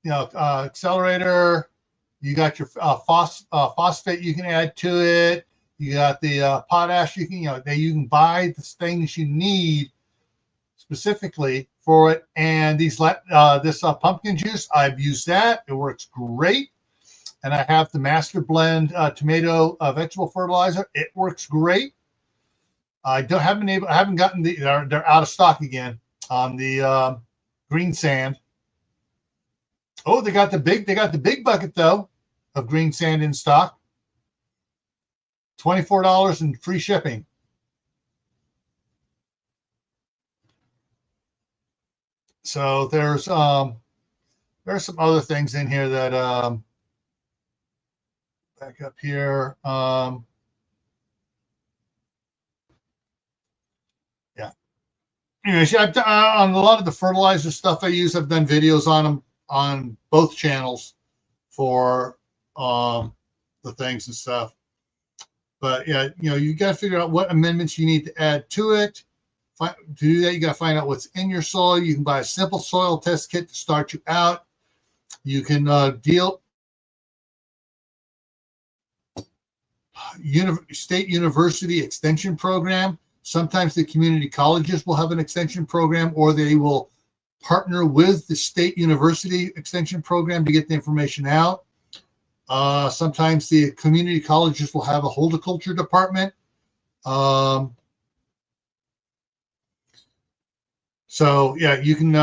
accelerator. You got your phosphate you can add to it. You got the potash. You can buy the things you need specifically for it. And this pumpkin juice, I've used that. It works great. And I have the Master Blend tomato vegetable fertilizer. It works great. I haven't gotten they're out of stock again on the green sand. Oh, they got the big bucket though of green sand in stock. $24 and free shipping. So there's some other things in here that back up here. Anyways, on a lot of the fertilizer stuff I use, I've done videos on them on both channels for the things and stuff. But yeah, you got to figure out what amendments you need to add to it. To do that, you got to find out what's in your soil. You can buy a simple soil test kit to start you out. You can state university extension program. Sometimes the community colleges will have an extension program, or they will partner with the state university extension program to get the information out. Sometimes the community colleges will have a horticulture department. So yeah, you can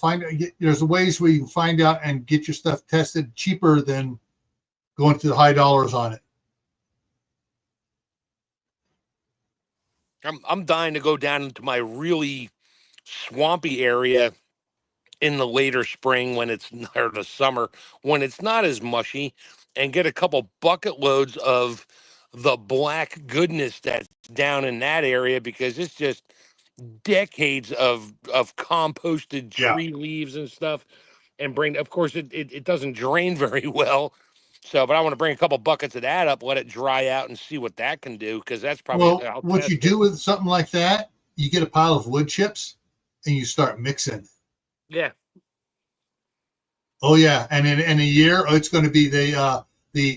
find there's ways where you can find out and get your stuff tested cheaper than going to the high dollars on it. I'm dying to go down into my really swampy area in the later spring or the summer when it's not as mushy, and get a couple bucket loads of the black goodness that's down in that area, because it's just decades of composted tree leaves and stuff. And of course it doesn't drain very well, So, but I want to bring a couple buckets of that up, let it dry out, and see what that can do, because that's probably Well, I'll what you test it. do with something like that, you get a pile of wood chips and you start mixing. Yeah. Oh yeah, and in a year, it's going to be the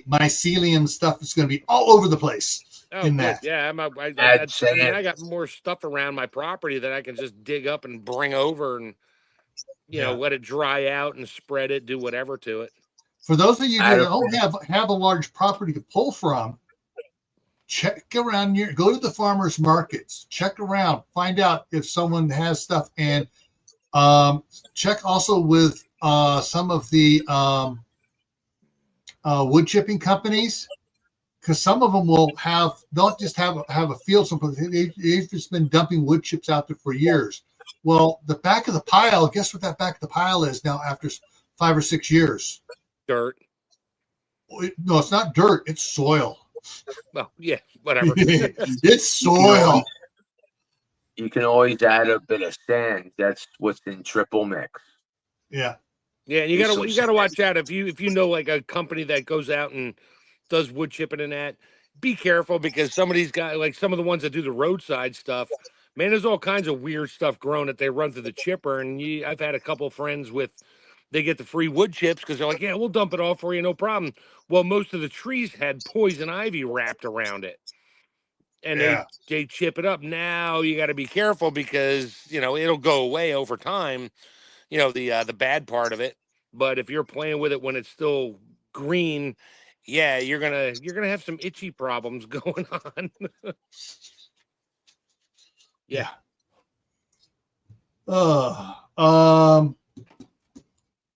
mycelium stuff is going to be all over the place Oh, in good. that. Yeah, Add I mean, sand. I got more stuff around my property that I can just dig up and bring over, and Yeah. let it dry out and spread it, do whatever to it. For those of you Add that a- don't have a large property to pull from, check around go to the farmers markets, check around, find out if someone has stuff, and check also with some of the wood chipping companies, because some of them will don't just have a field. They've just been dumping wood chips out there for years. Well, the back of the pile, guess what that back of the pile is now after 5 or 6 years? Dirt. No, it's not dirt, it's soil. Well, yeah, whatever. It's soil. You can always add a bit of sand. That's what's in triple mix. Yeah. Yeah, and you gotta watch out if you know like a company that goes out and does wood chipping and that. Be careful, because some of these guys, like some of the ones that do the roadside stuff, man, there's all kinds of weird stuff growing that they run through the chipper. And I've had a couple friends they get the free wood chips because they're like, yeah, we'll dump it all for you, no problem. Well, most of the trees had poison ivy wrapped around it, and Yeah. they chip it up. Now you got to be careful, because it'll go away over time. The bad part of it. But if you're playing with it when it's still green, yeah, you're gonna have some itchy problems going on. Yeah.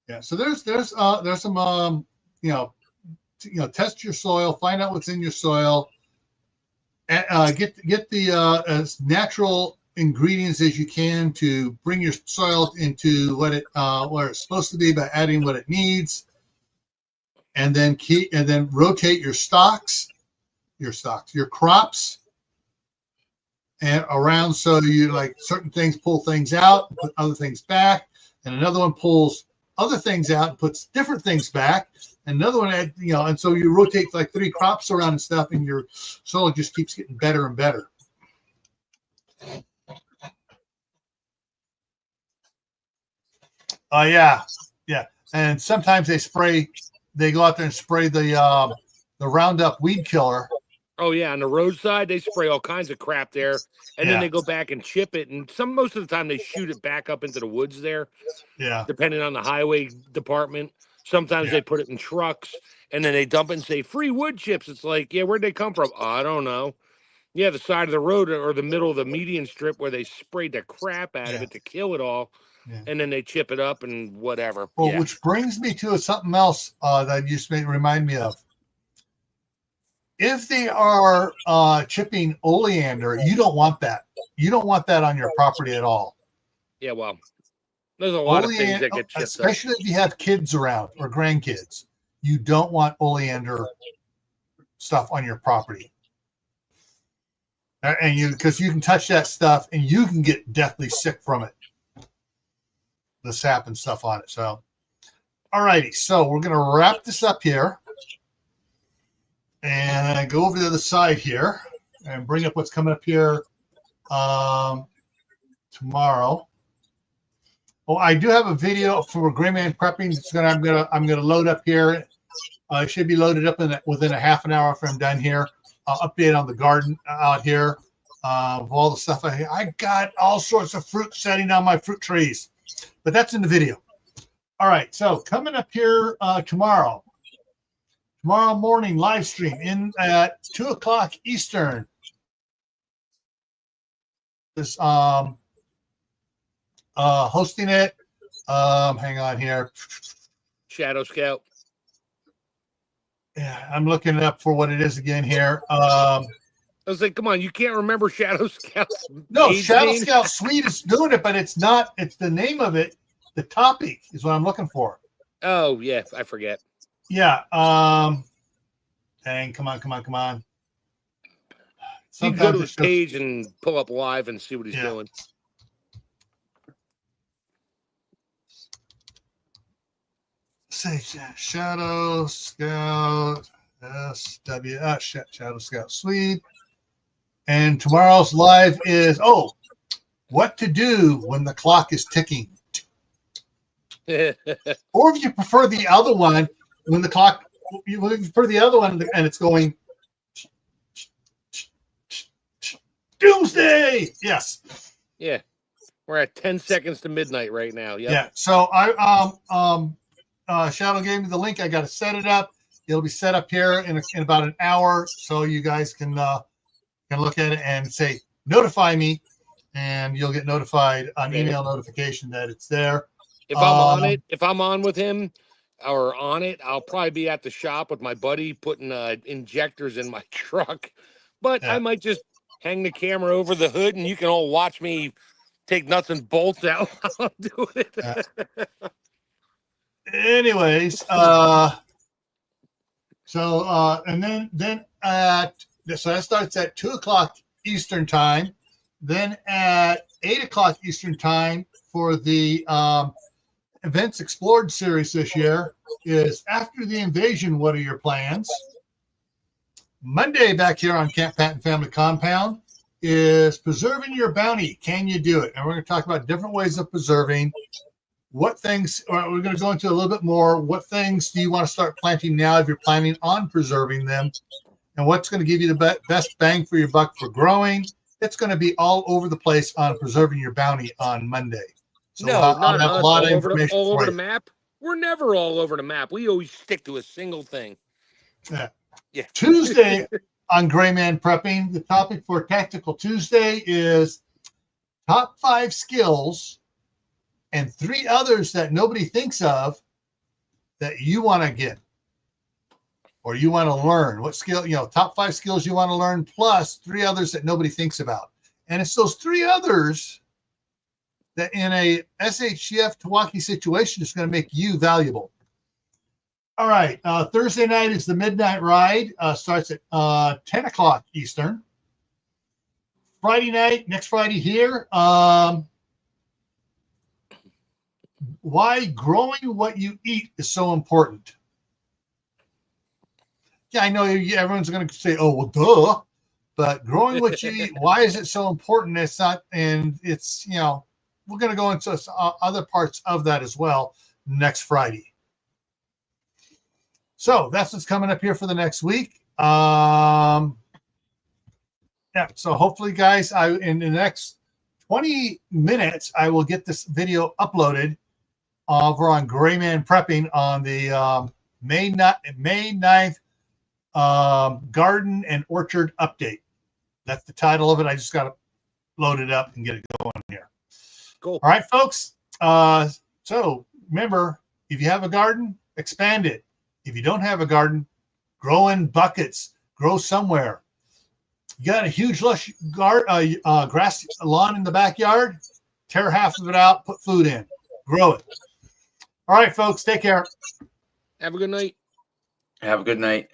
Yeah. So there's some test your soil, find out what's in your soil, get the as natural ingredients as you can to bring your soil into where it's supposed to be by adding what it needs, and then rotate your crops and around, so you like certain things pull things out, put other things back, and another one pulls other things out and puts different things back, and another one and so you rotate like 3 crops around and stuff, and your soil just keeps getting better and better. Yeah, and sometimes they go out there and spray the Roundup weed killer. Oh yeah, on the roadside they spray all kinds of crap there, and then they go back and chip it, and most of the time they shoot it back up into the woods there. Yeah. Depending on the highway department, sometimes they put it in trucks, and then they dump it and say free wood chips. It's like, yeah, where'd they come from? I don't know. Yeah, the side of the road or the middle of the median strip where they sprayed the crap out of it to kill it all, and then they chip it up and whatever. Well, which brings me to something else that you just remind me of. If they are chipping oleander, you don't want that. You don't want that on your property at all. Yeah, well, there's a lot of things that get chipped especially up. if you have kids around or grandkids. You don't want oleander stuff on your property. And because you can touch that stuff and you can get deathly sick from it. The sap and stuff on it. So, all righty. So we're going to wrap this up here. And go over to the other side here and bring up what's coming up here tomorrow. Oh, I do have a video for Gray Man Prepping. I'm gonna load up here. It should be loaded up within a half an hour after I'm done here. I'll update on the garden out here of all the stuff I got. All sorts of fruit setting on my fruit trees, but that's in the video. All right, so coming up here tomorrow morning live stream in at 2:00 Eastern. This hosting it. Hang on here. Shadow Scout. Yeah, I'm looking it up for what it is again here. I was like, come on, you can't remember Shadow Scout? No, Shadow Scout Suite is doing it, but it's not. It's the name of it. The topic is what I'm looking for. Oh yeah, I forget. Yeah. Dang, come on. Sometimes you can go to his page and pull up live and see what he's doing. say Shadow Scout SW Shadow Scout Swede. And tomorrow's live is what to do when the clock is ticking. Or if you prefer the other one, when the clock, you prefer the other one and it's going doomsday. Yes. Yeah. We're at 10 seconds to midnight right now. Yep. Yeah. So Shadow gave me the link. I got to set it up. It'll be set up here in about an hour, so you guys can look at it and say notify me, and you'll get notified on email notification that it's there. If I'm on it, if I'm on with him or on it, I'll probably be at the shop with my buddy putting injectors in my truck. But I might just hang the camera over the hood, and you can all watch me take nuts and bolts out while I'm doing it. Anyways, and then so that starts at 2:00 Eastern time. Then at 8:00 Eastern time for the Events Explored series this year is After the Invasion, What Are Your Plans? Monday back here on Camppatton Family Compound is Preserving Your Bounty. Can you do it? And we're going to talk about different ways of preserving. What things, or we're going to go into a little bit more. What things do you want to start planting now if you're planning on preserving them? And what's going to give you the best bang for your buck for growing? It's going to be all over the place on Preserving Your Bounty on Monday. So no, not have us, a lot of information all over the map. We're never all over the map. We always stick to a single thing. Yeah. Tuesday on Gray Man Prepping, the topic for Tactical Tuesday is top 5 skills and 3 others that nobody thinks of that you want to get or you want to learn. What skill, top 5 skills you want to learn plus 3 others that nobody thinks about. And it's those 3 others that in a SHCF Tawaki situation is going to make you valuable. All right. Thursday night is the Midnight Ride. Starts at 10 o'clock Eastern. Friday night, next Friday here. Why growing what you eat is so important. Yeah, I know everyone's going to say, oh, well, duh. But growing what you eat, why is it so important? It's not, and it's, we're going to go into other parts of that as well next Friday. So that's what's coming up here for the next week. So hopefully, guys, in the next 20 minutes, I will get this video uploaded over on Gray Man Prepping on the May 9th Garden and Orchard Update. That's the title of it. I just got to load it up and get it going here. Cool. All right, folks. So remember, if you have a garden, expand it. If you don't have a garden, grow in buckets. Grow somewhere. You got a huge lush grass lawn in the backyard. Tear half of it out. Put food in. Grow it. All right, folks. Take care. Have a good night. Have a good night.